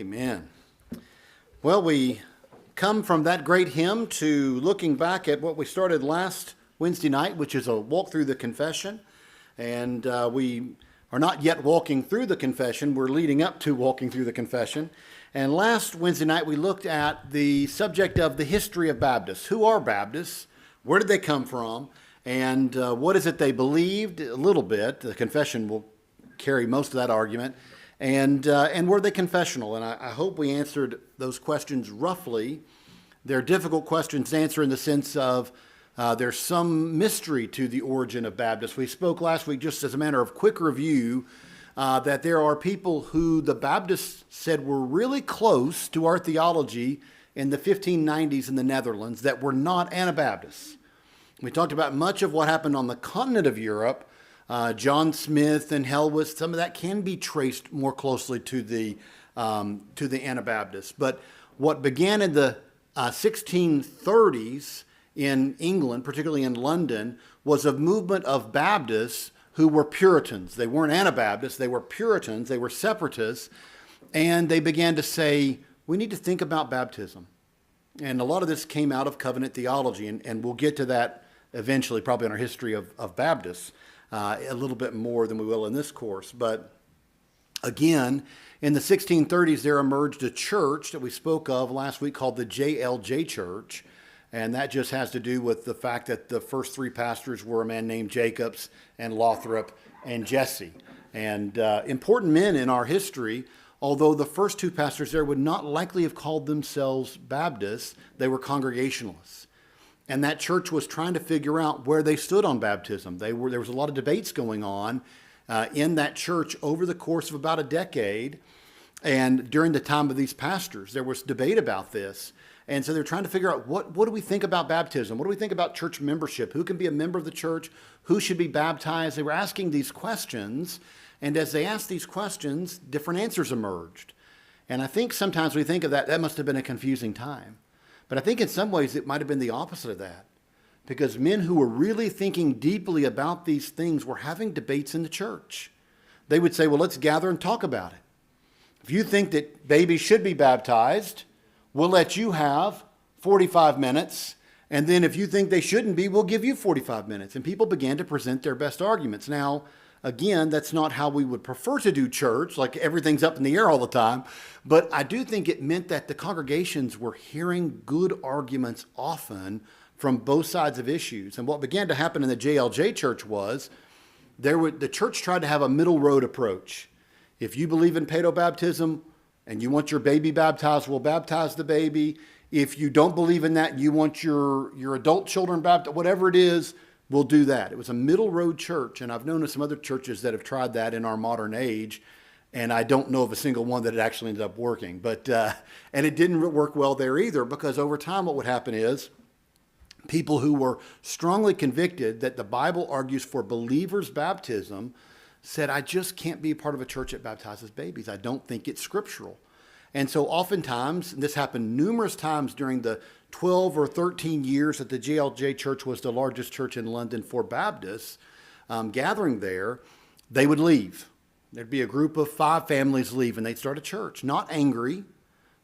Amen. Well, we come from that great hymn to looking back at what we started last Wednesday night, which is a walk through the confession. And we are not yet walking through the confession. We're leading up to walking through the confession. And last Wednesday night, we looked at the subject of the history of Baptists. Who are Baptists? Where did they come from? And what is it they believed? A little bit. The confession will carry most of that argument. And were they confessional? And I hope we answered those questions roughly. They're difficult questions to answer in the sense of there's some mystery to the origin of Baptists. We spoke last week, just as a matter of quick review, that there are people who the Baptists said were really close to our theology in the 1590s in the Netherlands that were not Anabaptists. We talked about much of what happened on the continent of Europe. John Smith and Helwys, some of that can be traced more closely to the Anabaptists. But what began in the 1630s in England, particularly in London, was a movement of Baptists who were Puritans. They weren't Anabaptists, they were Puritans, they were separatists, and they began to say, we need to think about baptism. And a lot of this came out of covenant theology, and we'll get to that eventually, probably in our history of Baptists. A little bit more than we will in this course. But again, in the 1630s, there emerged a church that we spoke of last week called the JLJ Church. And that just has to do with the fact that the first three pastors were a man named Jacobs and Lothrop and Jesse. And important men in our history, although the first two pastors there would not likely have called themselves Baptists, they were Congregationalists. And that church was trying to figure out where they stood on baptism. There was a lot of debates going on in that church over the course of about a decade. And during the time of these pastors, there was debate about this. And so they're trying to figure out what do we think about baptism? What do we think about church membership? Who can be a member of the church? Who should be baptized? They were asking these questions. And as they asked these questions, different answers emerged. And I think sometimes we think of that must have been a confusing time. But I think in some ways it might have been the opposite of that, because men who were really thinking deeply about these things were having debates in the church. They would say, well, let's gather and talk about it. If you think that babies should be baptized, we'll let you have 45 minutes. And then if you think they shouldn't be, we'll give you 45 minutes. And people began to present their best arguments. Now, again, that's not how we would prefer to do church, like everything's up in the air all the time. But I do think it meant that the congregations were hearing good arguments often from both sides of issues. And what began to happen in the JLJ church was the church tried to have a middle road approach. If you believe in paedobaptism and you want your baby baptized, we'll baptize the baby. If you don't believe in that and you want your adult children baptized, whatever it is, we'll do that. It was a middle road church, and I've known of some other churches that have tried that in our modern age, and I don't know of a single one that it actually ended up working. But and it didn't work well there either, because over time what would happen is people who were strongly convicted that the Bible argues for believers' baptism said, I just can't be a part of a church that baptizes babies. I don't think it's scriptural. And so oftentimes, and this happened numerous times during the 12 or 13 years that the JLJ Church was the largest church in London for Baptists, gathering there, they would leave. There'd be a group of 5 families leave, and they'd start a church. Not angry.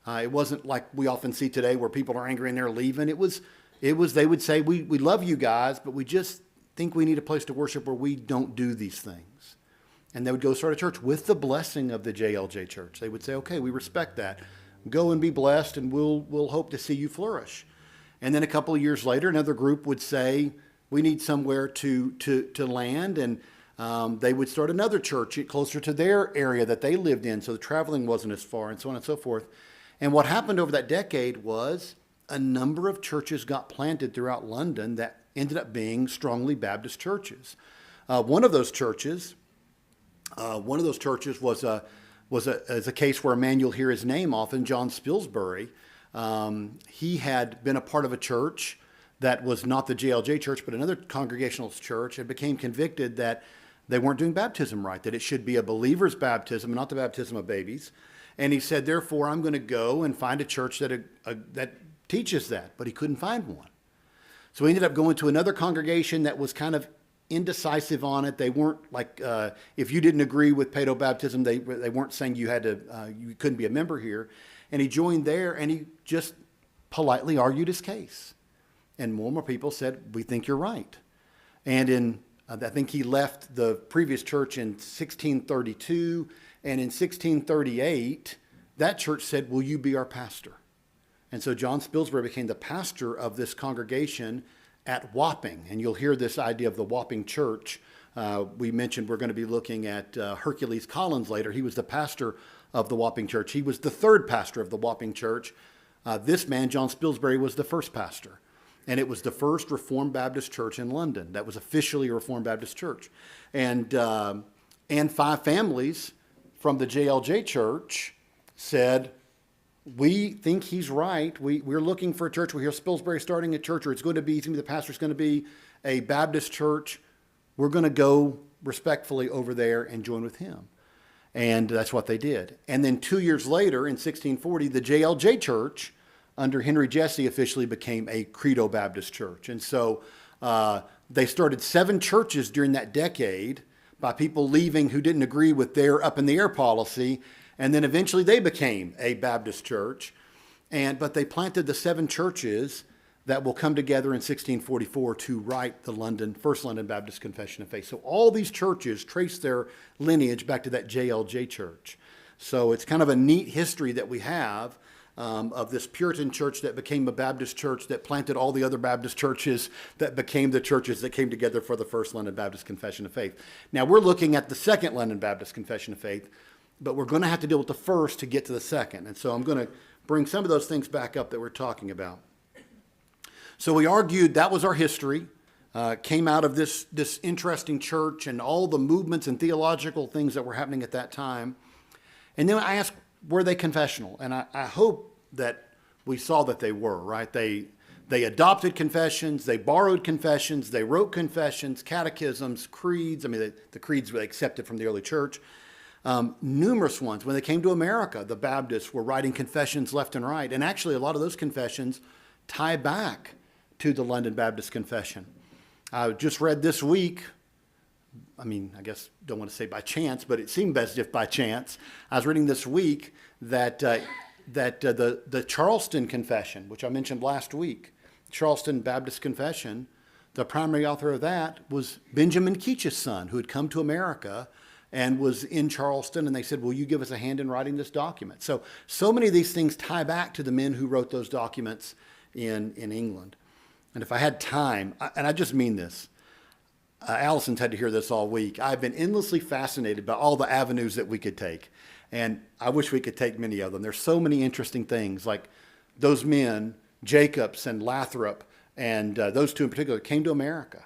It wasn't like we often see today where people are angry and they're leaving. It was they would say, we love you guys, but we just think we need a place to worship where we don't do these things. And they would go start a church with the blessing of the JLJ Church. They would say, okay, we respect that. Go and be blessed, and we'll hope to see you flourish. And then a couple of years later, another group would say, we need somewhere to land, and they would start another church closer to their area that they lived in, so the traveling wasn't as far, and so on and so forth. And what happened over that decade was a number of churches got planted throughout London that ended up being strongly Baptist churches. One of those churches was a case where a man you'll hear his name often, John Spilsbury. He had been a part of a church that was not the JLJ church, but another Congregationalist church, and became convicted that they weren't doing baptism right, that it should be a believer's baptism, not the baptism of babies. And he said, therefore, I'm going to go and find a church that teaches that, but he couldn't find one. So he ended up going to another congregation that was kind of indecisive on it. They weren't like, if you didn't agree with paedobaptism, they weren't saying you had to, you couldn't be a member here. And he joined there, and he just politely argued his case. And more and more people said, we think you're right. And I think he left the previous church in 1632, and in 1638, that church said, will you be our pastor? And so John Spilsbury became the pastor of this congregation at Wapping. And you'll hear this idea of the Wapping church. We mentioned we're going to be looking at Hercules Collins later. He was the pastor of the Wapping church. He was the third pastor of the Wapping church. This man, John Spilsbury, was the first pastor. And it was the first Reformed Baptist church in London that was officially a Reformed Baptist church. And 5 families from the JLJ church said, we think he's right. We're looking for a church. We hear Spilsbury starting a church, or he's going to be the pastor's going to be a Baptist church. We're going to go respectfully over there and join with him. And that's what they did. And then 2 years later, in 1640, the JLJ church under Henry Jesse officially became a Credo Baptist church. And so they started 7 churches during that decade by people leaving who didn't agree with their up-in-the-air policy. And then eventually they became a Baptist church. But they planted the 7 churches that will come together in 1644 to write the First London Baptist Confession of Faith. So all these churches trace their lineage back to that JLJ church. So it's kind of a neat history that we have of this Puritan church that became a Baptist church that planted all the other Baptist churches that became the churches that came together for the First London Baptist Confession of Faith. Now we're looking at the Second London Baptist Confession of Faith, but we're going to have to deal with the first to get to the second. And so I'm going to bring some of those things back up that we're talking about. So we argued that was our history, came out of this interesting church and all the movements and theological things that were happening at that time. And then I asked, were they confessional? And I hope that we saw that they were, right? They adopted confessions, they borrowed confessions, they wrote confessions, catechisms, creeds. I mean, the creeds were accepted from the early church. Numerous ones. When they came to America, the Baptists were writing confessions left and right. And actually, a lot of those confessions tie back to the London Baptist Confession. I just read this week, I mean, I guess don't want to say by chance, but it seemed as if by chance. I was reading this week that the Charleston Confession, which I mentioned last week, Charleston Baptist Confession, the primary author of that was Benjamin Keach's son, who had come to America and was in Charleston, and they said, will you give us a hand in writing this document? So many of these things tie back to the men who wrote those documents in England. And if I had time, and I just mean this, Allison's had to hear this all week. I've been endlessly fascinated by all the avenues that we could take. And I wish we could take many of them. There's so many interesting things, like those men, Jacobs and Lathrop, and those 2 in particular, came to America.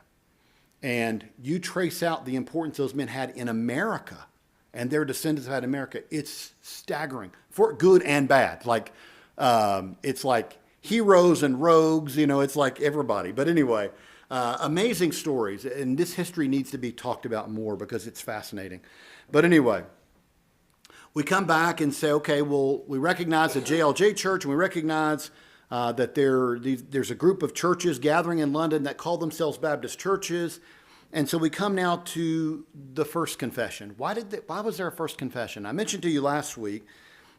And you trace out the importance those men had in America and their descendants had in America. It's staggering for good and bad. Like, it's like heroes and rogues, it's like everybody. But anyway, amazing stories. And this history needs to be talked about more because it's fascinating. But anyway, we come back and say, okay, well, we recognize the JLJ church, and we recognize that there's a group of churches gathering in London that call themselves Baptist churches. And so we come now to the first confession. Why was there a first confession? I mentioned to you last week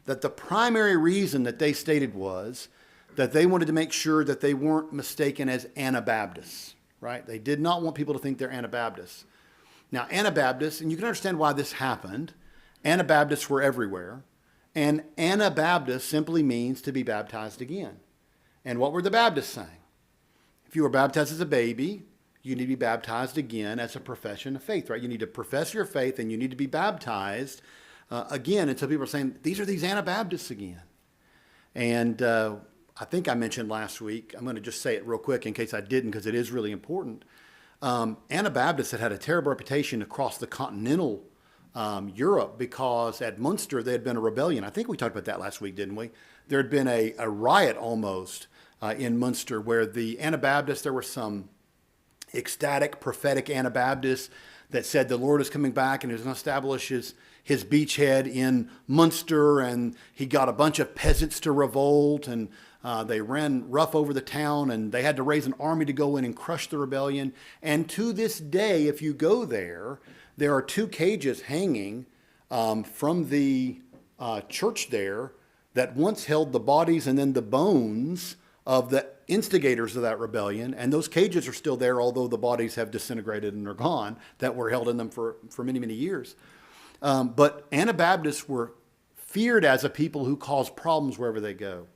that the primary reason that they stated was that they wanted to make sure that they weren't mistaken as Anabaptists, right? They did not want people to think they're Anabaptists. Now, Anabaptists, and you can understand why this happened, Anabaptists were everywhere, and Anabaptist simply means to be baptized again. And what were the Baptists saying? If you were baptized as a baby, you need to be baptized again as a profession of faith, right? You need to profess your faith and you need to be baptized again. And so people are saying, these are these Anabaptists again. And I think I mentioned last week, I'm going to just say it real quick in case I didn't, because it is really important. Anabaptists had a terrible reputation across the continental Europe because at Munster there had been a rebellion. I think we talked about that last week, didn't we? There had been a riot almost in Munster where the Anabaptists, there were some ecstatic, prophetic Anabaptists that said the Lord is coming back and he's going to establish his beachhead in Munster, and he got a bunch of peasants to revolt, and They ran rough over the town, and they had to raise an army to go in and crush the rebellion. And to this day, if you go there, there are two cages hanging from the church there that once held the bodies and then the bones of the instigators of that rebellion. And those cages are still there, although the bodies have disintegrated and are gone, that were held in them for many, many years. But Anabaptists were feared as a people who cause problems wherever they go.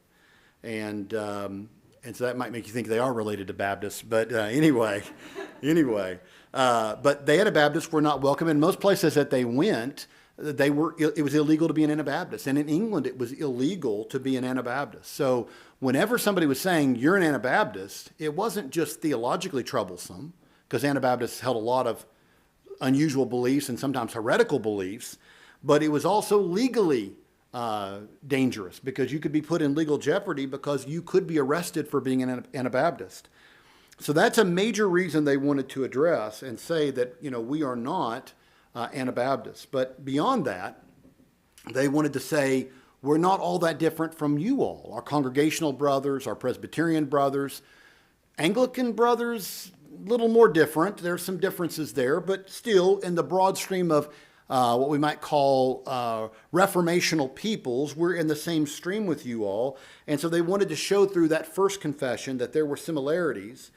And so that might make you think they are related to Baptists. But anyway. But the Anabaptists were not welcome. In most places that they went, it was illegal to be an Anabaptist. And in England, it was illegal to be an Anabaptist. So whenever somebody was saying, you're an Anabaptist, it wasn't just theologically troublesome, because Anabaptists held a lot of unusual beliefs and sometimes heretical beliefs, but it was also legally dangerous, because you could be put in legal jeopardy because you could be arrested for being an Anabaptist. So that's a major reason they wanted to address and say that, we are not Anabaptists. But beyond that, they wanted to say, we're not all that different from you all, our Congregational brothers, our Presbyterian brothers, Anglican brothers, a little more different. There's some differences there, but still in the broad stream of what we might call reformational peoples, we're in the same stream with you all. And so they wanted to show through that first confession that there were similarities.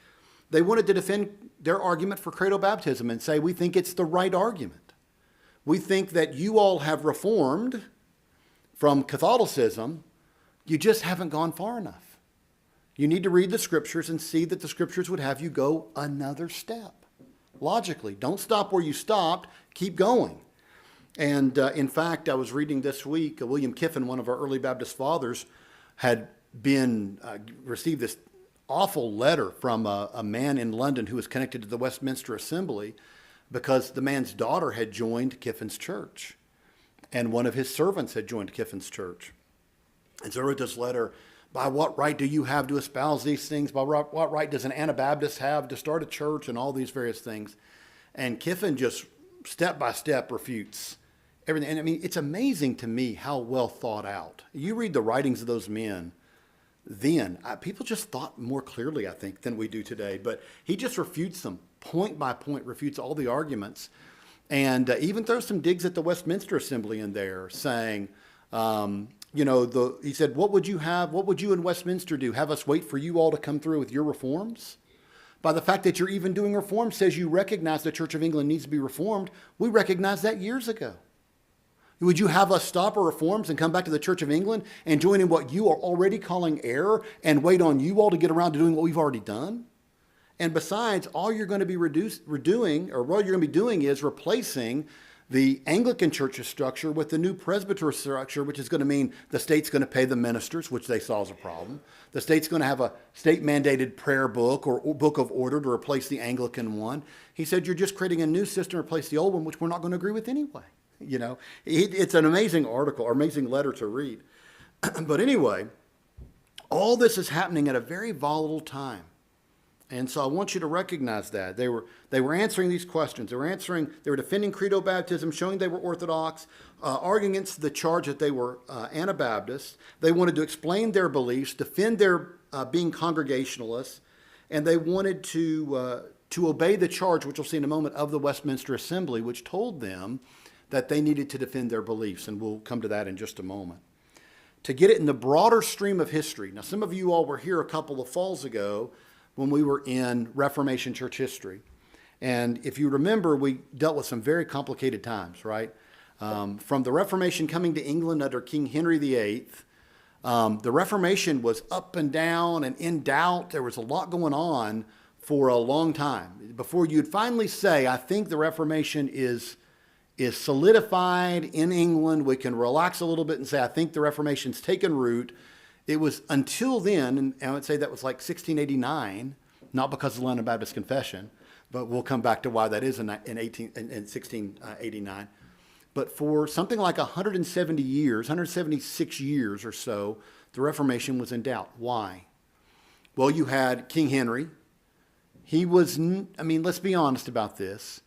They wanted to defend their argument for credo baptism and say, we think it's the right argument. We think that you all have reformed from Catholicism. You just haven't gone far enough. You need to read the scriptures and see that the scriptures would have you go another step. Logically, don't stop where you stopped, keep going. And in fact, I was reading this week, William Kiffin, one of our early Baptist fathers, had received this awful letter from a man in London who was connected to the Westminster Assembly, because the man's daughter had joined Kiffin's church, and one of his servants had joined Kiffin's church. And so I wrote this letter, by what right do you have to espouse these things? By what right does an Anabaptist have to start a church, and all these various things? And Kiffin just step by step refutes everything. And I mean, it's amazing to me how well thought out. You read the writings of those men then, people just thought more clearly, I think, than we do today. But he just refutes them point by point, refutes all the arguments, and even throws some digs at the Westminster Assembly in there, saying, he said, what would you in Westminster do? Have us wait for you all to come through with your reforms? By the fact that you're even doing reforms says you recognize the Church of England needs to be reformed. We recognized that years ago. Would you have us stop our reforms and come back to the Church of England and join in what you are already calling error and wait on you all to get around to doing what we've already done? And besides, all you're going to be doing is replacing the Anglican church's structure with the new presbytery structure, which is going to mean the state's going to pay the ministers, which they saw as a problem. The state's going to have a state-mandated prayer book or book of order to replace the Anglican one. He said, you're just creating a new system to replace the old one, which we're not going to agree with anyway. It's an amazing article, or amazing letter to read. But anyway, all this is happening at a very volatile time. And so I want you to recognize that. They were answering these questions. They were defending credo baptism, showing they were Orthodox, arguing against the charge that they were Anabaptists. They wanted to explain their beliefs, defend their being Congregationalists, and they wanted to obey the charge, which we'll see in a moment, of the Westminster Assembly, which told them that they needed to defend their beliefs, and we'll come to that in just a moment. To get it in the broader stream of history. Now, some of you all were here a couple of falls ago when we were in Reformation church history. And if you remember, we dealt with some very complicated times, right? From the Reformation coming to England under King Henry VIII, the Reformation was up and down and in doubt. There was a lot going on for a long time before you'd finally say, I think the Reformation is solidified in England. We can relax a little bit and say, I think the Reformation's taken root. It was until then, and I would say that was like 1689, not because of the London Baptist Confession, but we'll come back to why that is in 1689. But for something like 176 years or so, the Reformation was in doubt. Why? Well, you had King Henry. Let's be honest about this.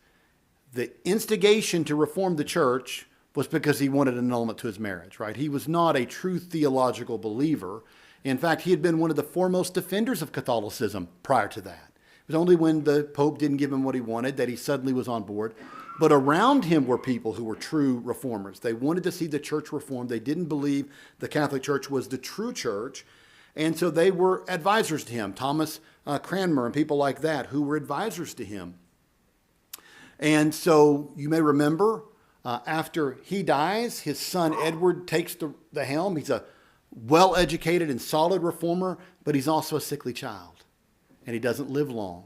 The instigation to reform the church was because he wanted an annulment to his marriage, right? He was not a true theological believer. In fact, he had been one of the foremost defenders of Catholicism prior to that. It was only when the Pope didn't give him what he wanted that he suddenly was on board. But around him were people who were true reformers. They wanted to see the church reformed. They didn't believe the Catholic Church was the true church. And so they were advisors to him. Thomas Cranmer and people like that who were advisors to him. And so you may remember after he dies, his son Edward takes the helm. He's a well-educated and solid reformer, but he's also a sickly child. And he doesn't live long.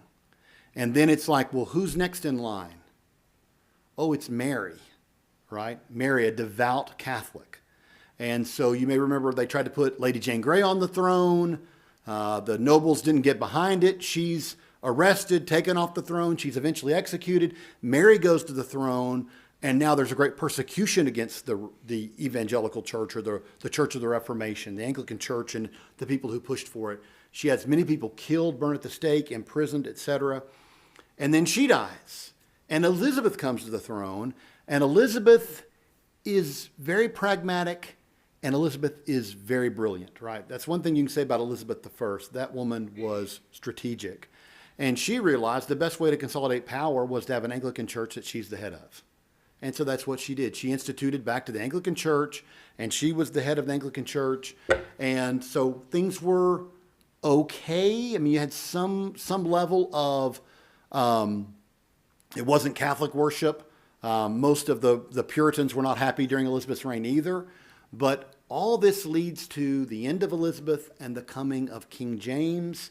And then it's like, well, who's next in line? Oh, it's Mary, right? Mary, a devout Catholic. And so you may remember they tried to put Lady Jane Grey on the throne. The nobles didn't get behind it. She's arrested, taken off the throne. She's eventually executed. Mary goes to the throne, and now there's a great persecution against the evangelical church, or the Church of the Reformation, the Anglican Church, and the people who pushed for it. She has many people killed, burned at the stake, imprisoned, etc. And then she dies. And Elizabeth comes to the throne, and Elizabeth is very pragmatic, and Elizabeth is very brilliant, right? That's one thing you can say about Elizabeth I. That woman was strategic. And she realized the best way to consolidate power was to have an Anglican church that she's the head of. And so that's what she did. She instituted back to the Anglican Church, and she was the head of the Anglican Church. And so things were okay. I mean, you had some level of, it wasn't Catholic worship. Most of the Puritans were not happy during Elizabeth's reign either. But all this leads to the end of Elizabeth and the coming of King James.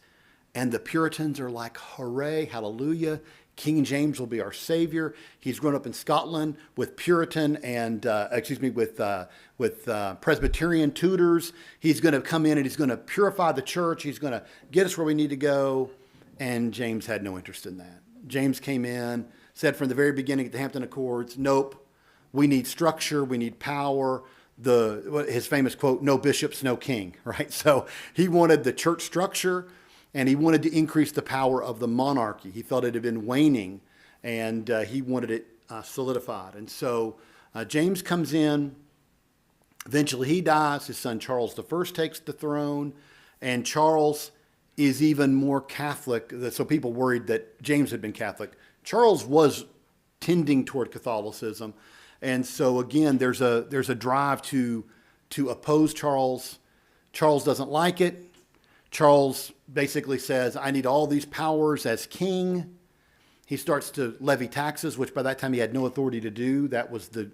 And the Puritans are like, hooray, hallelujah. King James will be our savior. He's grown up in Scotland with Puritan and, with Presbyterian tutors. He's going to come in and he's going to purify the church. He's going to get us where we need to go. And James had no interest in that. James came in, said from the very beginning at the Hampton Accords, nope, we need structure, we need power. His famous quote, no bishops, no king, right? So he wanted the church structure, and he wanted to increase the power of the monarchy. He felt it had been waning, and he wanted it solidified. And so James comes in. Eventually he dies. His son Charles I takes the throne, and Charles is even more Catholic. So people worried that James had been Catholic. Charles was tending toward Catholicism. And so again, there's a drive to oppose Charles. Charles doesn't like it. Charles basically says, I need all these powers as king. He starts to levy taxes, which by that time he had no authority to do. That was the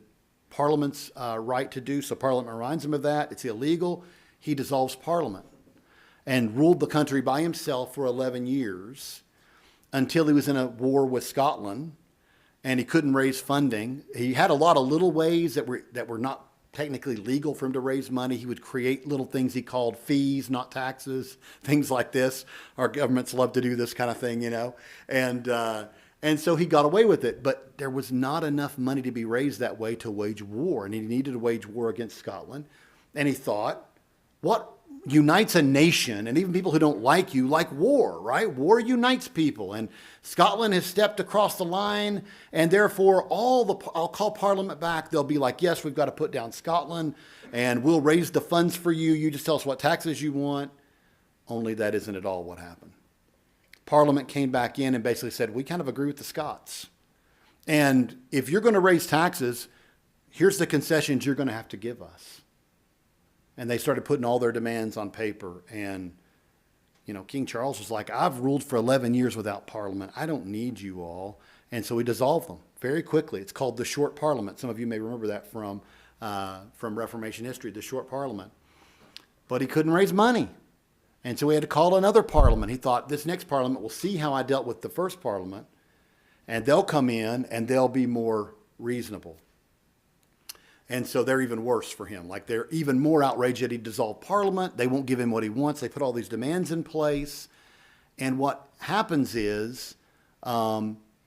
Parliament's right to do. So Parliament reminds him of that. It's illegal. He dissolves Parliament and ruled the country by himself for 11 years until he was in a war with Scotland, and he couldn't raise funding. He had a lot of little ways that were not technically legal for him to raise money. He would create little things he called fees, not taxes, things like this. Our governments love to do this kind of thing, you know. And so he got away with it, but there was not enough money to be raised that way to wage war, and he needed to wage war against Scotland. And he thought, what unites a nation, and even people who don't like you, like war, right? War unites people, and Scotland has stepped across the line, and therefore I'll call Parliament back. They'll be like, yes, we've got to put down Scotland, and we'll raise the funds for you. You just tell us what taxes you want. Only that isn't at all what happened. Parliament came back in and basically said, we kind of agree with the Scots. And if you're going to raise taxes, here's the concessions you're going to have to give us. And they started putting all their demands on paper. And, you know, King Charles was like, I've ruled for 11 years without Parliament. I don't need you all. And so he dissolved them very quickly. It's called the Short Parliament. Some of you may remember that from Reformation history, the Short Parliament. But he couldn't raise money. And so he had to call another Parliament. He thought, this next Parliament will see how I dealt with the first Parliament, and they'll come in and they'll be more reasonable. And so they're even worse for him. Like, they're even more outraged that he dissolved Parliament. They won't give him what he wants. They put all these demands in place. And what happens is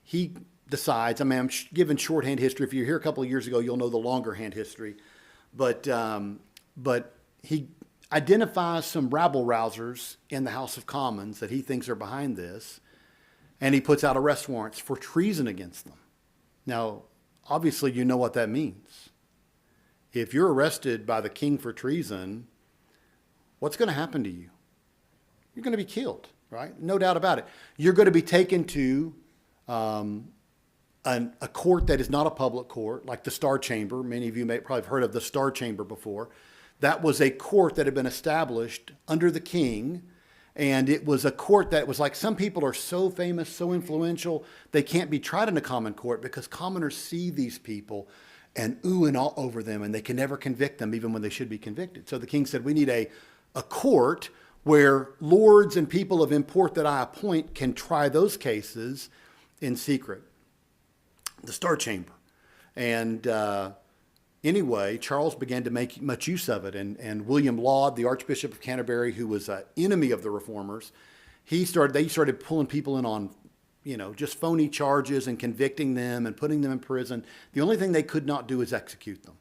he decides, I mean, I'm giving shorthand history. If you're here a couple of years ago, you'll know the longer hand history. But he identifies some rabble-rousers in the House of Commons that he thinks are behind this. And he puts out arrest warrants for treason against them. Now, obviously, you know what that means. If you're arrested by the king for treason, what's going to happen to you? You're going to be killed, right? No doubt about it. You're going to be taken to a court that is not a public court, like the Star Chamber. Many of you may probably have heard of the Star Chamber before. That was a court that had been established under the king. And it was a court that was like, some people are so famous, so influential, they can't be tried in a common court because commoners see these people and ooh and all over them, and they can never convict them even when they should be convicted. So the king said, we need a court where lords and people of import that I appoint can try those cases in secret. The Star Chamber. And anyway, Charles began to make much use of it. And William Laud, the Archbishop of Canterbury, who was an enemy of the reformers, they started pulling people in on, just phony charges and convicting them and putting them in prison. The only thing they could not do is execute them.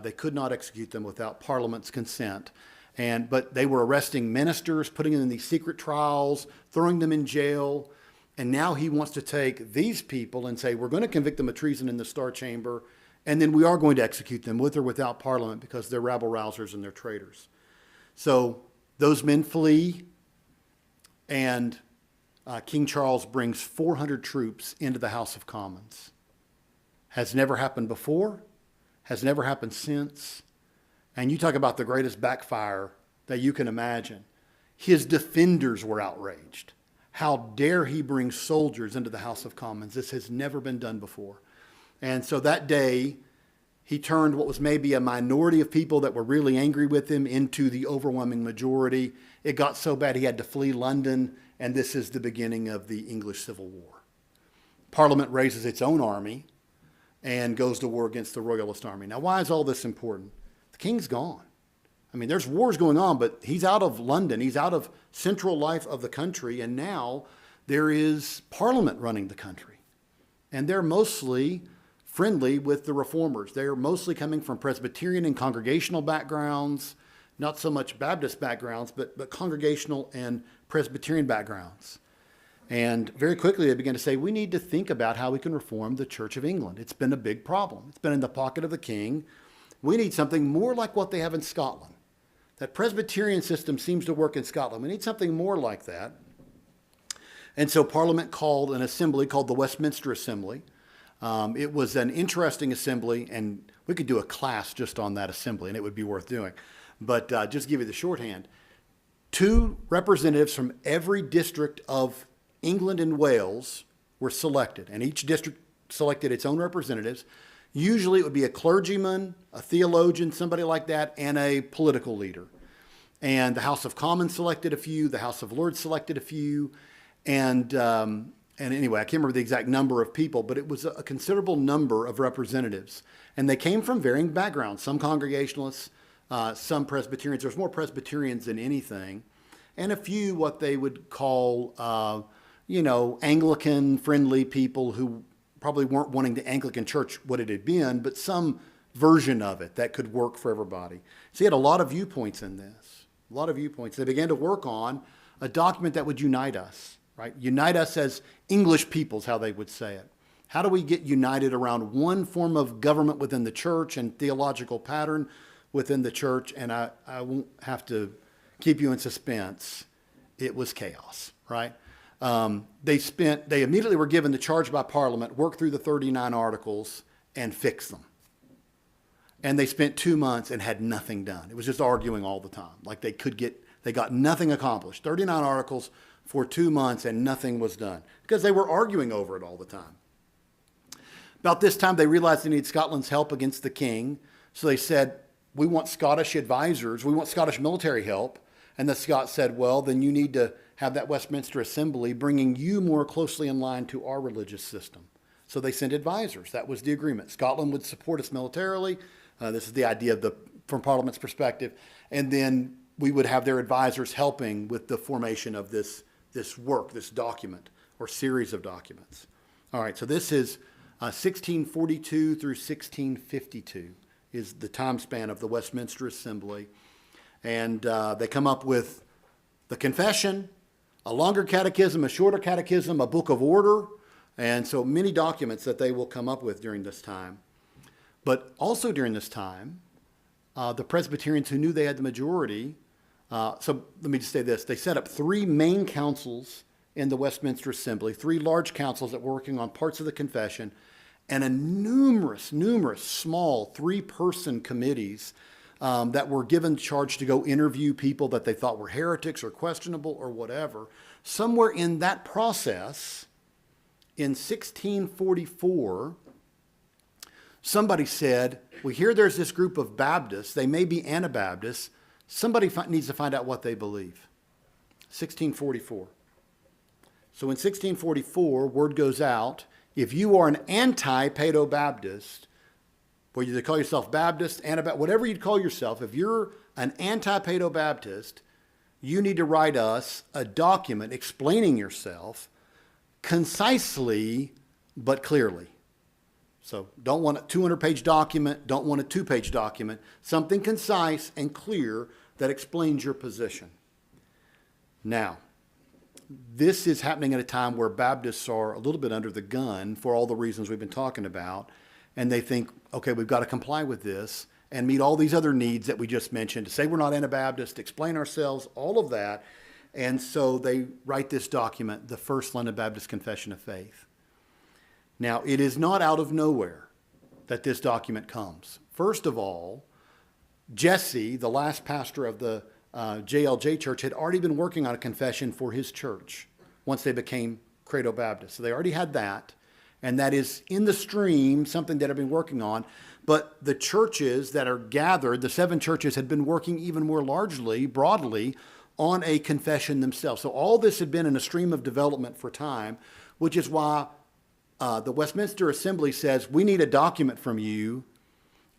They could not execute them without Parliament's consent. But they were arresting ministers, putting them in these secret trials, throwing them in jail. And now he wants to take these people and say, we're going to convict them of treason in the Star Chamber, and then we are going to execute them with or without Parliament because they're rabble-rousers and they're traitors. So those men flee, and King Charles brings 400 troops into the House of Commons. Has never happened before, has never happened since. And you talk about the greatest backfire that you can imagine. His defenders were outraged. How dare he bring soldiers into the House of Commons? This has never been done before. And so that day, he turned what was maybe a minority of people that were really angry with him into the overwhelming majority. It got so bad he had to flee London, and this is the beginning of the English Civil War. Parliament raises its own army and goes to war against the Royalist army. Now, why is all this important? The king's gone. I mean, there's wars going on, but he's out of London. He's out of central life of the country. And now there is Parliament running the country. And they're mostly friendly with the reformers. They're mostly coming from Presbyterian and congregational backgrounds, not so much Baptist backgrounds, but congregational and Presbyterian backgrounds. And very quickly they began to say, we need to think about how we can reform the Church of England. It's been a big problem. It's been in the pocket of the king. We need something more like what they have in Scotland. That Presbyterian system seems to work in Scotland. We need something more like that. And so Parliament called an assembly called the Westminster Assembly. It was an interesting assembly, and we could do a class just on that assembly, and it would be worth doing. But just to give you the shorthand, 2 representatives from every district of England and Wales were selected, and each district selected its own representatives. Usually it would be a clergyman, a theologian, somebody like that, and a political leader. And the House of Commons selected a few, the House of Lords selected a few, and anyway, I can't remember the exact number of people, but it was a considerable number of representatives. And they came from varying backgrounds, some Congregationalists, some Presbyterians. There's more Presbyterians than anything, and a few what they would call, Anglican-friendly people who probably weren't wanting the Anglican Church what it had been, but some version of it that could work for everybody. So he had a lot of viewpoints in this, a lot of viewpoints. They began to work on a document that would unite us, right? Unite us as English peoples, how they would say it. How do we get united around one form of government within the church and theological pattern within the church? And I won't have to keep you in suspense. It was chaos, right? They immediately were given the charge by Parliament, work through the 39 articles and fix them. And they spent 2 months and had nothing done. It was just arguing all the time. Like they got nothing accomplished. 39 articles for 2 months and nothing was done because they were arguing over it all the time. About this time, they realized they needed Scotland's help against the king. So they said, we want Scottish advisors. We want Scottish military help. And the Scots said, well, then you need to have that Westminster Assembly bringing you more closely in line to our religious system. So they sent advisors. That was the agreement. Scotland would support us militarily. This is the idea from Parliament's perspective. And then we would have their advisors helping with the formation of this work, this document or series of documents. All right, so this is 1642 through 1652 is the time span of the Westminster Assembly. And they come up with the Confession, a longer catechism, a shorter catechism, a book of order, and so many documents that they will come up with during this time. But also during this time, the Presbyterians who knew they had the majority So let me just say this. They set up three main councils in the Westminster Assembly, three large councils that were working on parts of the confession, and a numerous small three-person committees that were given charge to go interview people that they thought were heretics or questionable or whatever. Somewhere in that process, in 1644, somebody said, we hear there's this group of Baptists. They may be Anabaptists. Somebody needs to find out what they believe. 1644. So in 1644, word goes out, if you are an anti-Paedo-Baptist, whether you call yourself Baptist, Anabaptist, whatever you'd call yourself, if you're an anti-Paedo-Baptist, you need to write us a document explaining yourself concisely but clearly. So don't want a 200-page document, don't want a 2-page document, something concise and clear that explains your position. Now, this is happening at a time where Baptists are a little bit under the gun for all the reasons we've been talking about, and they think, okay, we've got to comply with this and meet all these other needs that we just mentioned, to say we're not Anabaptist, explain ourselves, all of that. And so they write this document, the First London Baptist Confession of Faith. Now, it is not out of nowhere that this document comes. First of all, Jesse, the last pastor of the JLJ Church, had already been working on a confession for his church once they became Credo Baptist. So they already had that, and that is in the stream, something that I've been working on. But the churches that are gathered, the 7 churches, had been working even more largely, broadly, on a confession themselves. So all this had been in a stream of development for time, which is why the Westminster Assembly says, we need a document from you,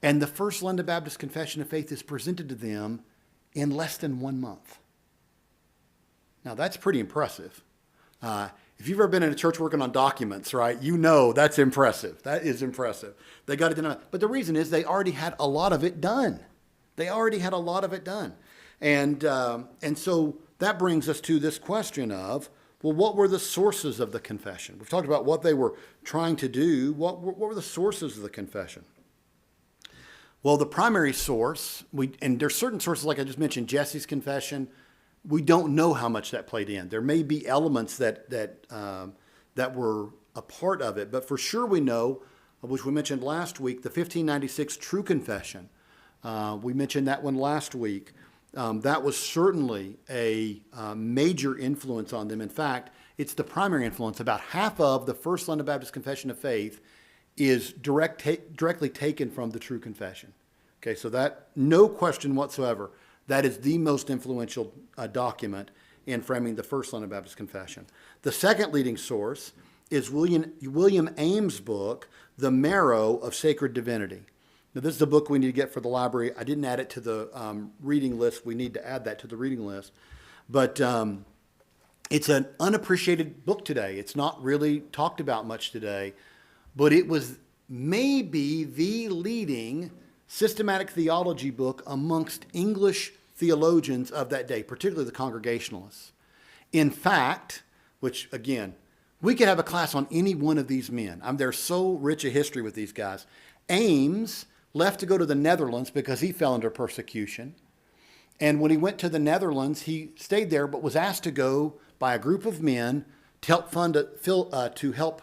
and the First London Baptist Confession of Faith is presented to them in less than 1 month. Now, that's pretty impressive. If you've ever been in a church working on documents, right, you know that's impressive. That is impressive. They got it done. But the reason is they already had a lot of it done. And so that brings us to this question of, well, what were the sources of the confession? We've talked about what they were trying to do. What were the sources of the confession? Well, the primary source, and there's certain sources, like I just mentioned, Jesse's confession, we don't know how much that played in. There may be elements that were a part of it, but for sure we know, which we mentioned last week, the 1596 True Confession. We mentioned that one last week. That was certainly a major influence on them. In fact, it's the primary influence. About half of the First London Baptist Confession of Faith is directly taken from the True Confession. Okay, so that, no question whatsoever, that is the most influential document in framing the First London Baptist Confession. The second leading source is William Ames' book, The Marrow of Sacred Divinity. Now, this is a book we need to get for the library. I didn't add it to the reading list. We need to add that to the reading list. But it's an unappreciated book today. It's not really talked about much today. But it was maybe the leading systematic theology book amongst English theologians of that day, particularly the Congregationalists. In fact, which again, we could have a class on any one of these men. They're so rich a history with these guys. Ames left to go to the Netherlands because he fell under persecution. And when he went to the Netherlands, he stayed there, but was asked to go by a group of men to help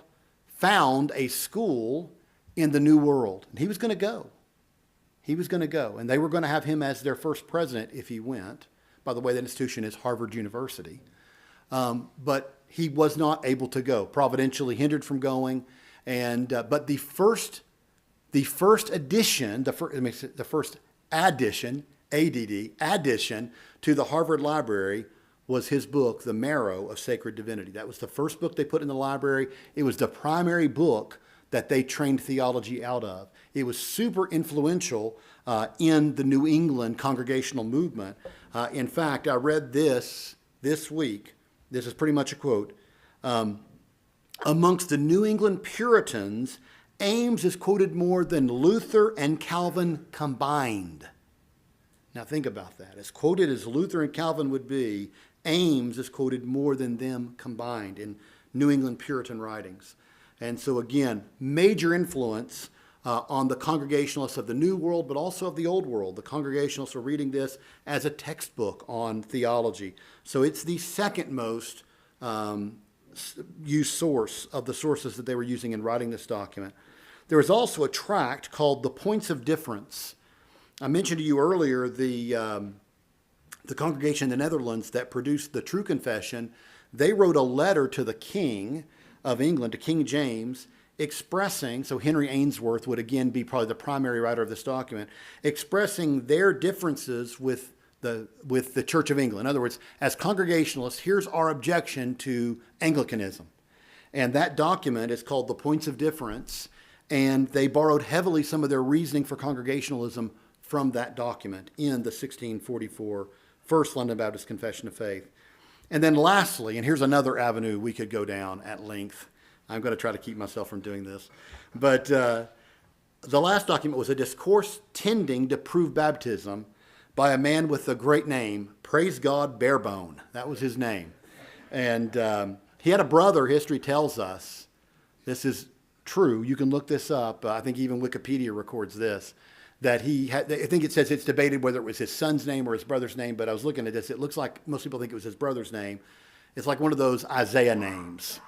found a school in the New World. And he was going to go. And they were going to have him as their first president if he went. By the way, that institution is Harvard University. But he was not able to go, providentially hindered from going. And but the first addition to the Harvard Library was his book, The Marrow of Sacred Divinity. That was the first book they put in the library. It was the primary book that they trained theology out of. It was super influential in the New England congregational movement. In fact, I read this week. This is pretty much a quote. Amongst the New England Puritans, Ames is quoted more than Luther and Calvin combined. Now think about that. As quoted as Luther and Calvin would be, Ames is quoted more than them combined in New England Puritan writings. And so again, major influence on the Congregationalists of the New World, but also of the Old World. The Congregationalists are reading this as a textbook on theology. So it's the second most used source of the sources that they were using in writing this document. There is also a tract called The Points of Difference. I mentioned to you earlier the congregation in the Netherlands that produced the True Confession. They wrote a letter to the King of England, to King James, expressing, so Henry Ainsworth would again be probably the primary writer of this document, expressing their differences with the Church of England. In other words, as Congregationalists, here's our objection to Anglicanism. And that document is called The Points of Difference, and they borrowed heavily some of their reasoning for Congregationalism from that document in the 1644 First London Baptist Confession of Faith. And then lastly, and here's another avenue we could go down at length. I'm going to try to keep myself from doing this. But the last document was a discourse tending to prove baptism by a man with a great name, Praise God Barebone. That was his name. And he had a brother, history tells us. This is true. You can look this up. I think even Wikipedia records this. That he had, I think it says it's debated whether it was his son's name or his brother's name, but I was looking at this. It looks like most people think it was his brother's name. It's like one of those Isaiah names,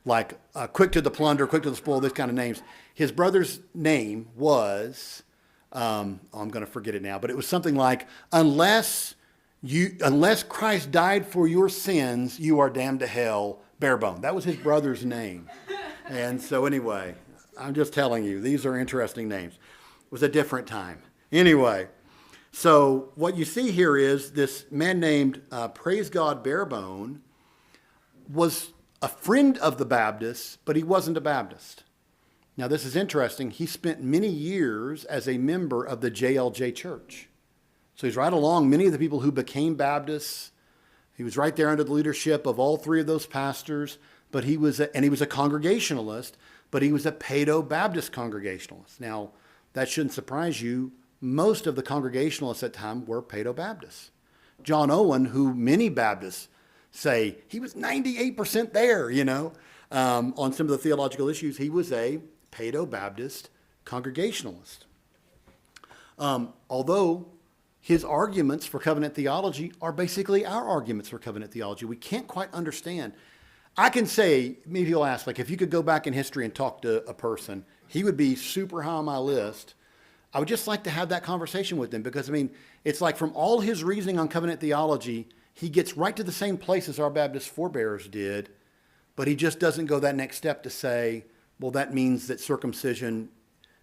like quick to the plunder, quick to the spoil, this kind of names. His brother's name was, I'm going to forget it now, but it was something like, unless Christ died for your sins, you are damned to hell, Barebone. That was his brother's name. And so anyway, I'm just telling you, these are interesting names. It was a different time. Anyway, so what you see here is this man named Praise God Barebone was a friend of the Baptists, but he wasn't a Baptist. Now this is interesting. He spent many years as a member of the JLJ Church. So he's right along many of the people who became Baptists. He was right there under the leadership of all three of those pastors, but he was a Congregationalist, but he was a Paedo-Baptist Congregationalist. Now, that shouldn't surprise you. Most of the Congregationalists at the time were Paedo-Baptists. John Owen, who many Baptists say, he was 98% there, on some of the theological issues, he was a Paedo-Baptist Congregationalist. Although his arguments for covenant theology are basically our arguments for covenant theology. We can't quite understand. I can say, maybe you'll ask, like if you could go back in history and talk to a person, he would be super high on my list. I would just like to have that conversation with him because, it's like from all his reasoning on covenant theology, he gets right to the same place as our Baptist forebears did, but he just doesn't go that next step to say, well, that means that circumcision,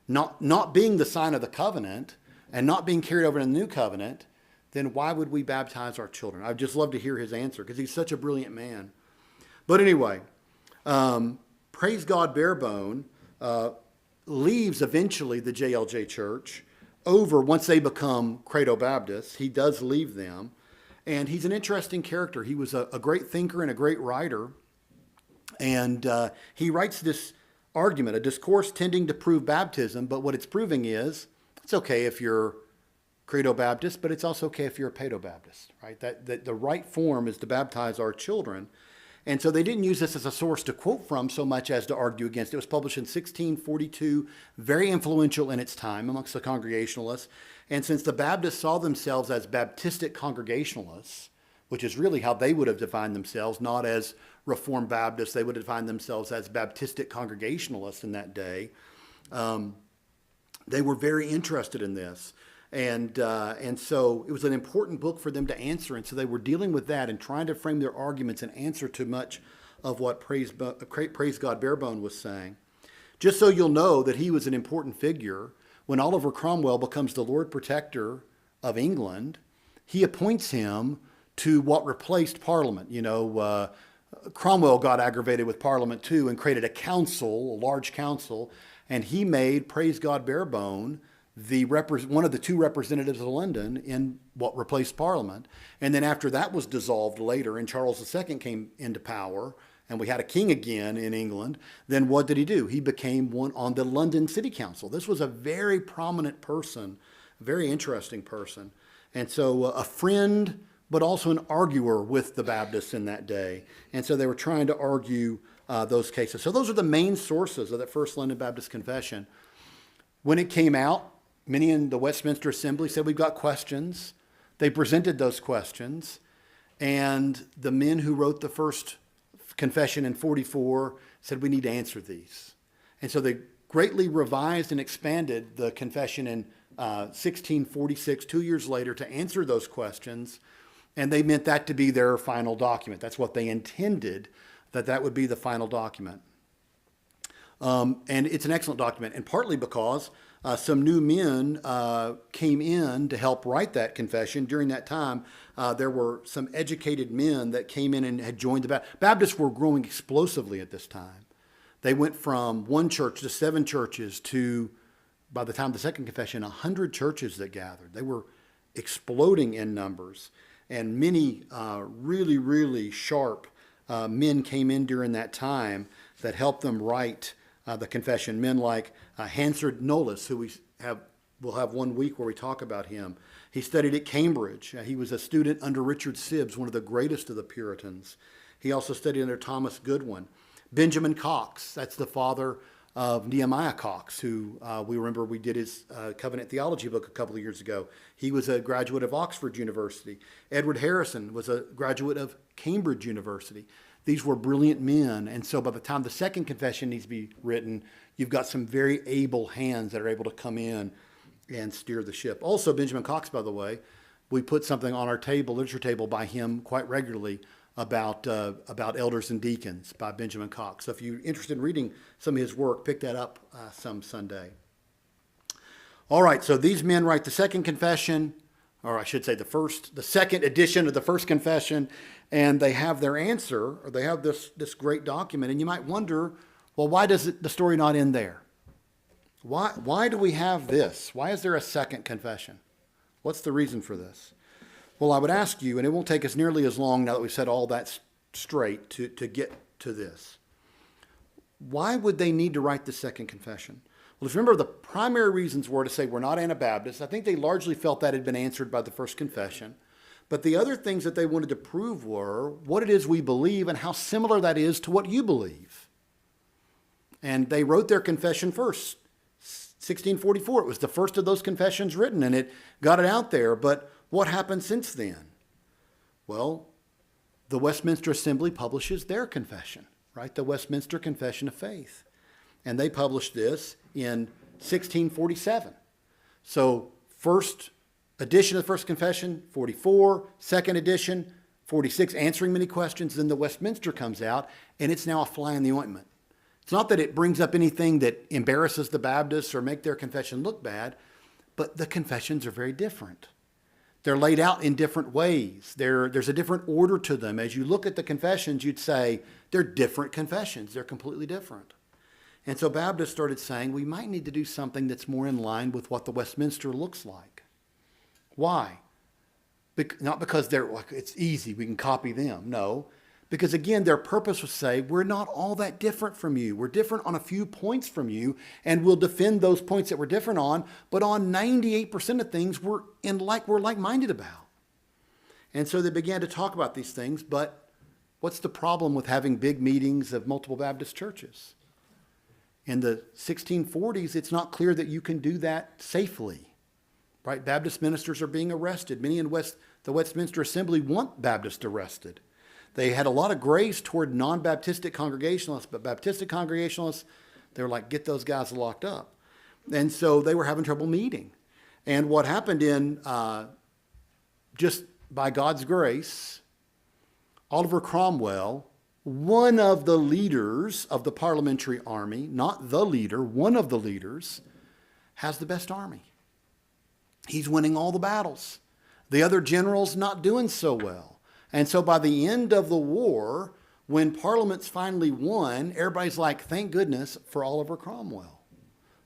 not being the sign of the covenant and not being carried over in the new covenant, then why would we baptize our children? I'd just love to hear his answer because he's such a brilliant man. But anyway, Praise God Barebone leaves eventually the JLJ Church once they become Credo Baptists. He does leave them. And he's an interesting character. He was a great thinker and a great writer. And he writes this argument, a discourse tending to prove baptism. But what it's proving is it's okay if you're Credo Baptist, but it's also okay if you're a Paedo Baptist, right? That the right form is to baptize our children. And so they didn't use this as a source to quote from so much as to argue against. It was published in 1642, very influential in its time amongst the Congregationalists. And since the Baptists saw themselves as Baptistic Congregationalists, which is really how they would have defined themselves, not as Reformed Baptists, they would have defined themselves as Baptistic Congregationalists in that day. They were very interested in this. And so it was an important book for them to answer. And so they were dealing with that and trying to frame their arguments and answer to much of what Praise God Barebone was saying. Just so you'll know that he was an important figure, when Oliver Cromwell becomes the Lord Protector of England, he appoints him to what replaced Parliament. Cromwell got aggravated with Parliament too and created a council, a large council, and he made Praise God Barebone one of the two representatives of London in what replaced Parliament. And then after that was dissolved later and Charles II came into power and we had a king again in England, then what did he do? He became one on the London City Council. This was a very prominent person, a very interesting person. And so a friend, but also an arguer with the Baptists in that day. And so they were trying to argue those cases. So those are the main sources of that First London Baptist Confession. When it came out, many in the Westminster Assembly said, we've got questions. They presented those questions. And the men who wrote the first confession in 44 said, we need to answer these. And so they greatly revised and expanded the confession in 1646, 2 years later, to answer those questions. And they meant that to be their final document. That's what they intended, that would be the final document. And it's an excellent document, and partly because some new men came in to help write that confession. During that time, there were some educated men that came in and had joined the Baptists. Baptists were growing explosively at this time. They went from one church to 7 churches to, by the time of the second confession, 100 churches that gathered. They were exploding in numbers. And many really, really sharp men came in during that time that helped them write the confession. Men like Hansard Knollys, who we'll have 1 week where we talk about him. He studied at Cambridge. He was a student under Richard Sibbes, one of the greatest of the Puritans. He also studied under Thomas Goodwin. Benjamin Cox, that's the father of Nehemiah Cox, who we remember we did his Covenant Theology book a couple of years ago. He was a graduate of Oxford University. Edward Harrison was a graduate of Cambridge University. These were brilliant men, and so by the time the second confession needs to be written, you've got some very able hands that are able to come in and steer the ship. Also, Benjamin Cox, by the way, we put something on our table, literature table, by him quite regularly about elders and deacons by Benjamin Cox. So if you're interested in reading some of his work, pick that up some Sunday. All right, so these men write the second confession, or I should say the second edition of the first confession, and they have their answer, or they have this great document. And you might wonder, well, why does the story not end there? Why do we have this? Why is there a second confession? What's the reason for this? Well, I would ask you, and it won't take us nearly as long now that we've said all that straight to get to this. Why would they need to write the second confession? Well, if you remember, the primary reasons were to say we're not Anabaptists. I think they largely felt that had been answered by the first confession. But the other things that they wanted to prove were what it is we believe and how similar that is to what you believe. And they wrote their confession first. 1644, it was the first of those confessions written, and it got it out there. But what happened since then? Well, the Westminster Assembly publishes their confession, right? The Westminster Confession of Faith. And they published this in 1647. So first edition of the first confession, 44, second edition, 46, answering many questions. Then the Westminster comes out, and it's now a fly in the ointment. It's not that it brings up anything that embarrasses the Baptists or make their confession look bad, but the confessions are very different. They're laid out in different ways. There's a different order to them. As you look at the confessions, you'd say they're different confessions. They're completely different. And so Baptists started saying we might need to do something that's more in line with what the Westminster looks like. Why? Not because it's easy, we can copy them. No, because again, their purpose was to say we're not all that different from you. We're different on a few points from you, and we'll defend those points that we're different on. But on 98% of things, we're like-minded about. And so they began to talk about these things. But what's the problem with having big meetings of multiple Baptist churches? In the 1640s, it's not clear that you can do that safely. Right? Baptist ministers are being arrested. Many in the Westminster Assembly want Baptists arrested. They had a lot of grace toward non-Baptistic Congregationalists, but Baptistic Congregationalists, they were like, get those guys locked up. And so they were having trouble meeting. And what happened just by God's grace, Oliver Cromwell, one of the leaders of the parliamentary army, not the leader, one of the leaders, has the best army. He's winning all the battles. The other generals not doing so well. And so by the end of the war, when Parliament's finally won, everybody's like, thank goodness for Oliver Cromwell.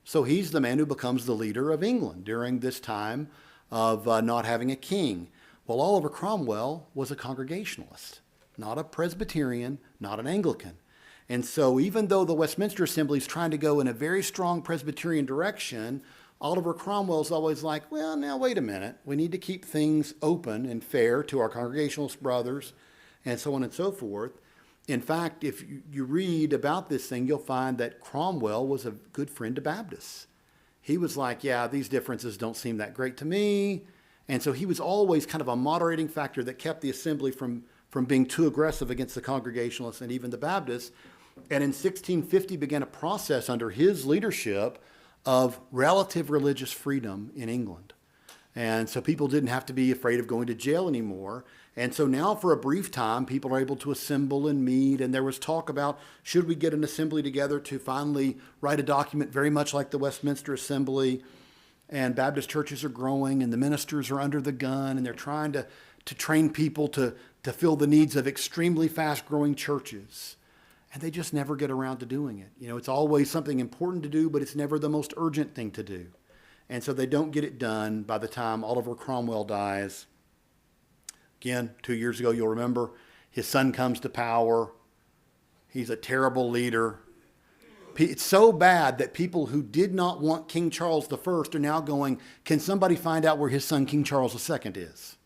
So he's the man who becomes the leader of England during this time of not having a king. Well, Oliver Cromwell was a Congregationalist, not a Presbyterian, not an Anglican. And so even though the Westminster Assembly is trying to go in a very strong Presbyterian direction, Oliver Cromwell's always like, well, now, wait a minute. We need to keep things open and fair to our Congregationalist brothers and so on and so forth. In fact, if you read about this thing, you'll find that Cromwell was a good friend to Baptists. He was like, yeah, these differences don't seem that great to me. And so he was always kind of a moderating factor that kept the assembly from being too aggressive against the Congregationalists and even the Baptists. And in 1650 began a process under his leadership of relative religious freedom in England. And so people didn't have to be afraid of going to jail anymore. And so now for a brief time, people are able to assemble and meet. And there was talk about, should we get an assembly together to finally write a document very much like the Westminster Assembly? And Baptist churches are growing and the ministers are under the gun and they're trying to train people to fill the needs of extremely fast growing churches. And they just never get around to doing it. You know, it's always something important to do, but it's never the most urgent thing to do. And so they don't get it done by the time Oliver Cromwell dies. Again, 2 years ago, you'll remember, his son comes to power. He's a terrible leader. It's so bad that people who did not want King Charles I are now going, can somebody find out where his son King Charles II is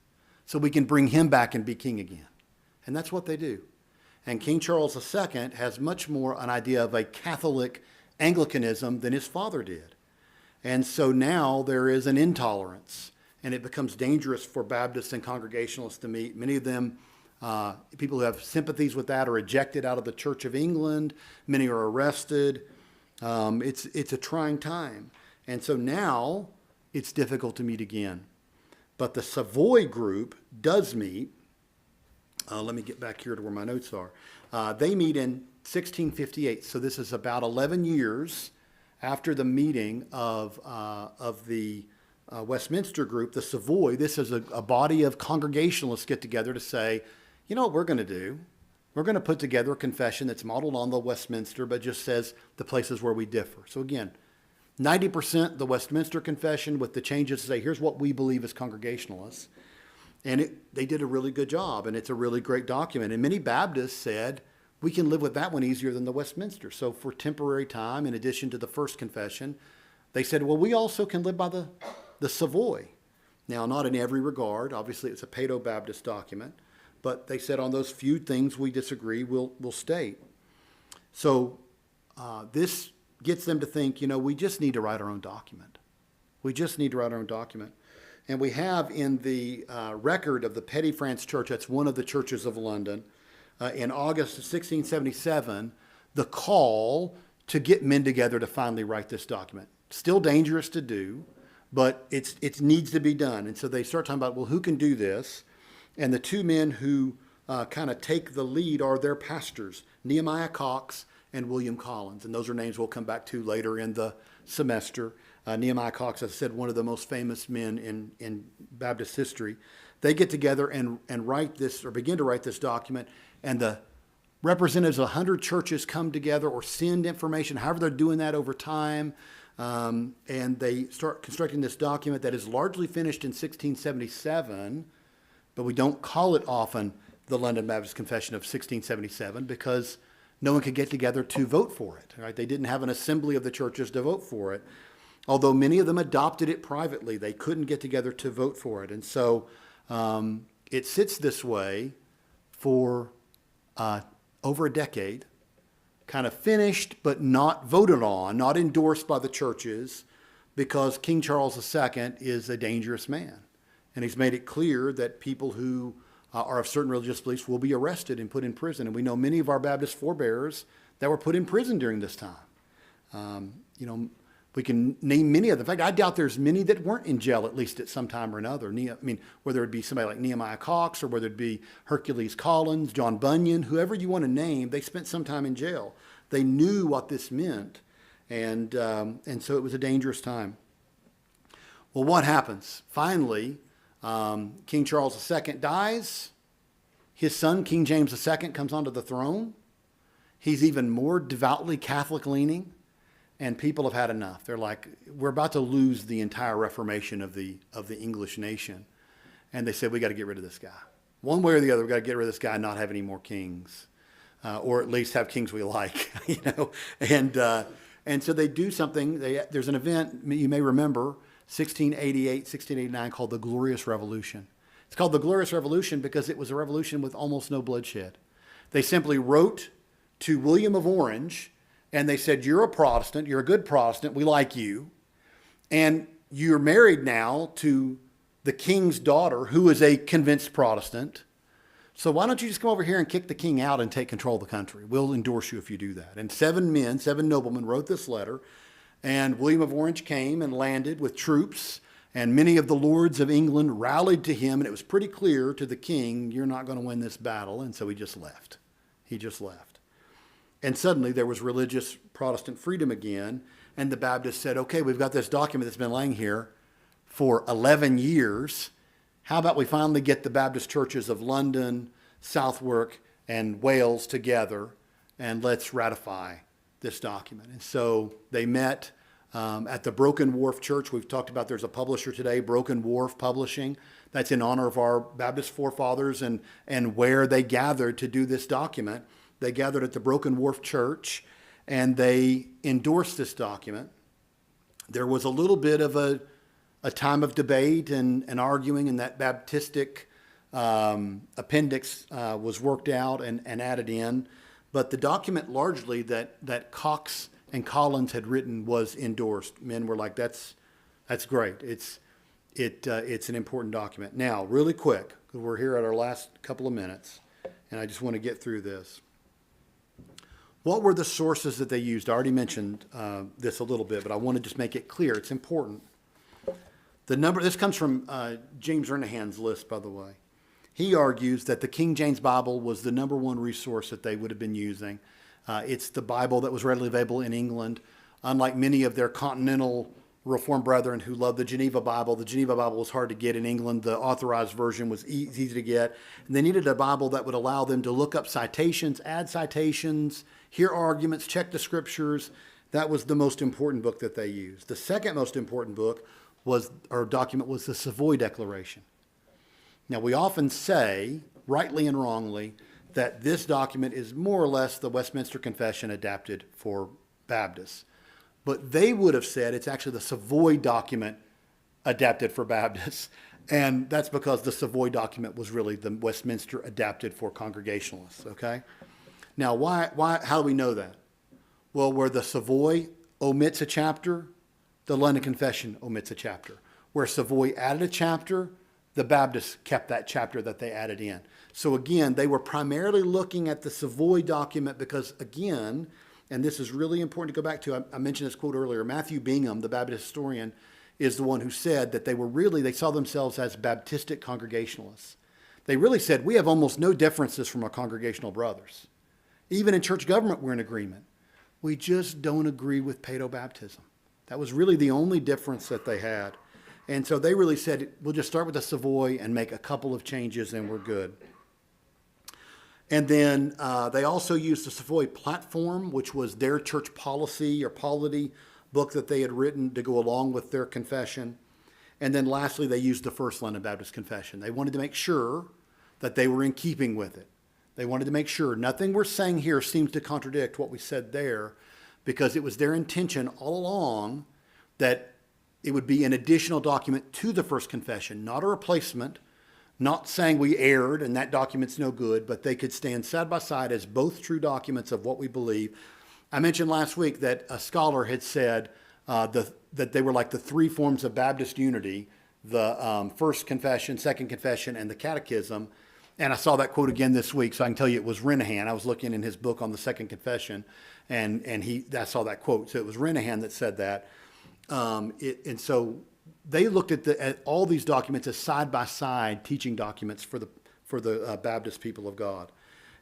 so we can bring him back and be king again? And that's what they do. And King Charles II has much more an idea of a Catholic Anglicanism than his father did. And so now there is an intolerance, and it becomes dangerous for Baptists and Congregationalists to meet. Many of them, people who have sympathies with that, are ejected out of the Church of England. Many are arrested. It's a trying time. And so now it's difficult to meet again. But the Savoy group does meet. Let me get back here to where my notes are. They meet in 1658. So this is about 11 years after the meeting of the Westminster group, the Savoy. This is a body of Congregationalists get together to say, you know what we're going to do? We're going to put together a confession that's modeled on the Westminster, but just says the places where we differ. So again, 90% the Westminster Confession with the changes to say, here's what we believe as Congregationalists. And they did a really good job, and it's a really great document. And many Baptists said, we can live with that one easier than the Westminster. So for temporary time, in addition to the first confession, they said, well, we also can live by the Savoy. Now, not in every regard. Obviously, it's a Paedo-Baptist document. But they said on those few things we disagree, we'll state. So this gets them to think, you know, we just need to write our own document. We just need to write our own document. And we have in the record of the Petty France Church, that's one of the churches of London, in August of 1677, the call to get men together to finally write this document. Still dangerous to do, but it needs to be done. And so they start talking about, well, who can do this? And the two men who kind of take the lead are their pastors, Nehemiah Cox and William Collins. And those are names we'll come back to later in the semester. Nehemiah Cox, as I said, one of the most famous men in Baptist history. They get together and write this, or begin to write this document, and the representatives of 100 churches come together or send information, however they're doing that over time, and they start constructing this document that is largely finished in 1677, but we don't call it often the London Baptist Confession of 1677 because no one could get together to vote for it. Right? They didn't have an assembly of the churches to vote for it. Although many of them adopted it privately, they couldn't get together to vote for it. And so it sits this way for over a decade, kind of finished but not voted on, not endorsed by the churches, because King Charles II is a dangerous man. And he's made it clear that people who are of certain religious beliefs will be arrested and put in prison. And we know many of our Baptist forebears that were put in prison during this time. We can name many of them. In fact, I doubt there's many that weren't in jail at least at some time or another. Whether it be somebody like Nehemiah Cox or whether it be Hercules Collins, John Bunyan, whoever you want to name, they spent some time in jail. They knew what this meant, and so it was a dangerous time. Well, what happens? Finally, King Charles II dies. His son, King James II, comes onto the throne. He's even more devoutly Catholic-leaning. And people have had enough. They're like, we're about to lose the entire Reformation of the English nation. And they said, we got to get rid of this guy. One way or the other, we got to get rid of this guy and not have any more kings. Or at least have kings we like, And so they do something. There's an event you may remember, 1688, 1689, called the Glorious Revolution. It's called the Glorious Revolution because it was a revolution with almost no bloodshed. They simply wrote to William of Orange and they said, you're a Protestant, you're a good Protestant, we like you, and you're married now to the king's daughter, who is a convinced Protestant. So why don't you just come over here and kick the king out and take control of the country? We'll endorse you if you do that. And 7 noblemen wrote this letter, and William of Orange came and landed with troops, and many of the lords of England rallied to him, and it was pretty clear to the king, you're not going to win this battle, and so he just left. He just left. And suddenly there was religious Protestant freedom again, and the Baptists said, okay, we've got this document that's been laying here for 11 years. How about we finally get the Baptist churches of London, Southwark, and Wales together, and let's ratify this document. And so they met at the Broken Wharf Church. We've talked about there's a publisher today, Broken Wharf Publishing. That's in honor of our Baptist forefathers and where they gathered to do this document. They gathered at the Broken Wharf Church, and they endorsed this document. There was a little bit of a time of debate and arguing, and that Baptistic appendix was worked out and added in. But the document largely that Cox and Collins had written was endorsed. Men were like, that's great. It's an important document. Now, really quick, because we're here at our last couple of minutes, and I just want to get through this. What were the sources that they used? I already mentioned this a little bit, but I want to just make it clear. It's important. This comes from James Renahan's list, by the way. He argues that the King James Bible was the number one resource that they would have been using. It's the Bible that was readily available in England. Unlike many of their continental Reformed brethren who loved the Geneva Bible was hard to get in England. The authorized version was easy to get. And they needed a Bible that would allow them to look up citations, add citations, hear arguments, check the scriptures. That was the most important book that they used. The second most important document was the Savoy Declaration. Now, we often say, rightly and wrongly, that this document is more or less the Westminster Confession adapted for Baptists. But they would have said it's actually the Savoy document adapted for Baptists. And that's because the Savoy document was really the Westminster adapted for Congregationalists, okay? Now, how do we know that? Well, where the Savoy omits a chapter, the London Confession omits a chapter. Where Savoy added a chapter, the Baptists kept that chapter that they added in. So again, they were primarily looking at the Savoy document because, again, and this is really important to go back to, I mentioned this quote earlier, Matthew Bingham, the Baptist historian, is the one who said that they saw themselves as Baptistic Congregationalists. They really said, we have almost no differences from our congregational brothers. Even in church government, we're in agreement. We just don't agree with paedobaptism. That was really the only difference that they had. And so they really said, we'll just start with the Savoy and make a couple of changes and we're good. And then they also used the Savoy Platform, which was their church policy or polity book that they had written to go along with their confession. And then lastly, they used the First London Baptist Confession. They wanted to make sure that they were in keeping with it. They wanted to make sure nothing we're saying here seems to contradict what we said there, because it was their intention all along that it would be an additional document to the First Confession, not a replacement, not saying we erred and that document's no good, but they could stand side by side as both true documents of what we believe. I mentioned last week that a scholar had said that they were like the three forms of Baptist unity, the First Confession, Second Confession, and the Catechism. And I saw that quote again this week, so I can tell you it was Renahan. I was looking in his book on the Second Confession, and I saw that quote. So it was Renahan that said that. And so they looked at all these documents as side-by-side teaching documents for the Baptist people of God.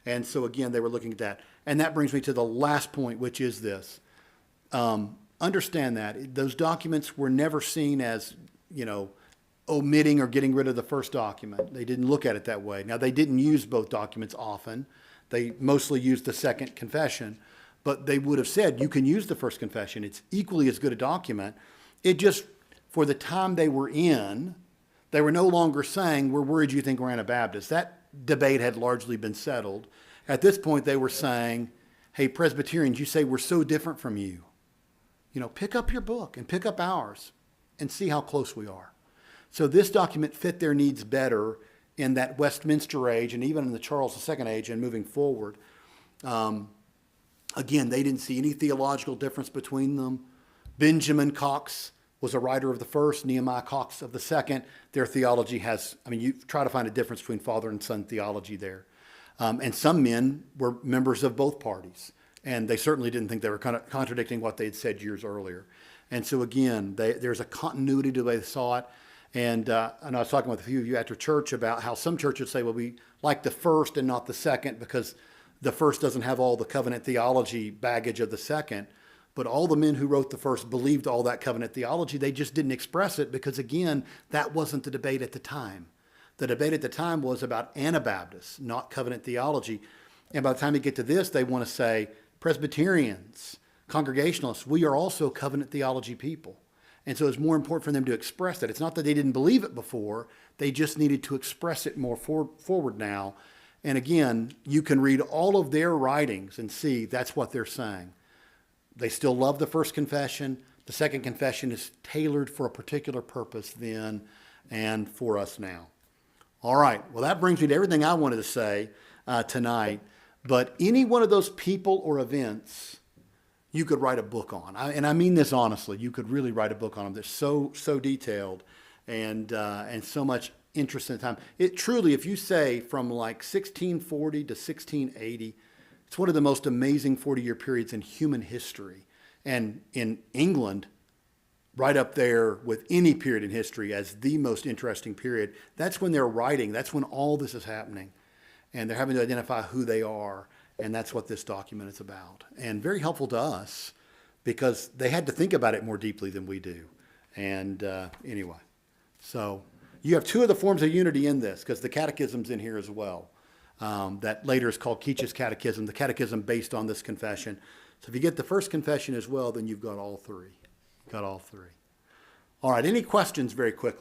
And so again, they were looking at that. And that brings me to the last point, which is this. Understand that those documents were never seen as, omitting or getting rid of the first document. They didn't look at it that way. Now, they didn't use both documents often. They mostly used the Second Confession. But they would have said, you can use the First Confession. It's equally as good a document. It just, for the time they were in, they were no longer saying, we're worried you think we're Anabaptists. That debate had largely been settled. At this point, they were saying, hey, Presbyterians, you say we're so different from you. Pick up your book and pick up ours and see how close we are. So this document fit their needs better in that Westminster age and even in the Charles II age and moving forward. Again, they didn't see any theological difference between them. Benjamin Cox was a writer of the first, Nehemiah Cox of the second. Their theology has, you try to find a difference between father and son theology there. And some men were members of both parties, and they certainly didn't think they were kind of contradicting what they had said years earlier. And so again, there's a continuity to the way they saw it. And I was talking with a few of you after church about how some churches say, well, we like the first and not the second because the first doesn't have all the covenant theology baggage of the second. But all the men who wrote the first believed all that covenant theology. They just didn't express it because, again, that wasn't the debate at the time. The debate at the time was about Anabaptists, not covenant theology. And by the time you get to this, they want to say, Presbyterians, Congregationalists, we are also covenant theology people. And so it's more important for them to express that. It's not that they didn't believe it before. They just needed to express it more forward now. And again, you can read all of their writings and see that's what they're saying. They still love the first confession. The second confession is tailored for a particular purpose then and for us now. All right. Well, that brings me to everything I wanted to say tonight. But any one of those people or events you could write a book on. And I mean this honestly. You could really write a book on them. They're so detailed and so much interest in the time. It truly, if you say from like 1640 to 1680, it's one of the most amazing 40-year periods in human history. And in England, right up there with any period in history as the most interesting period. That's when they're writing. That's when all this is happening. And they're having to identify who they are. And that's what this document is about. And very helpful to us because they had to think about it more deeply than we do. And anyway, so you have two of the forms of unity in this because the catechism's in here as well. That later is called Keach's Catechism, the catechism based on this confession. So if you get the first confession as well, then you've got all three. All right, any questions very quickly?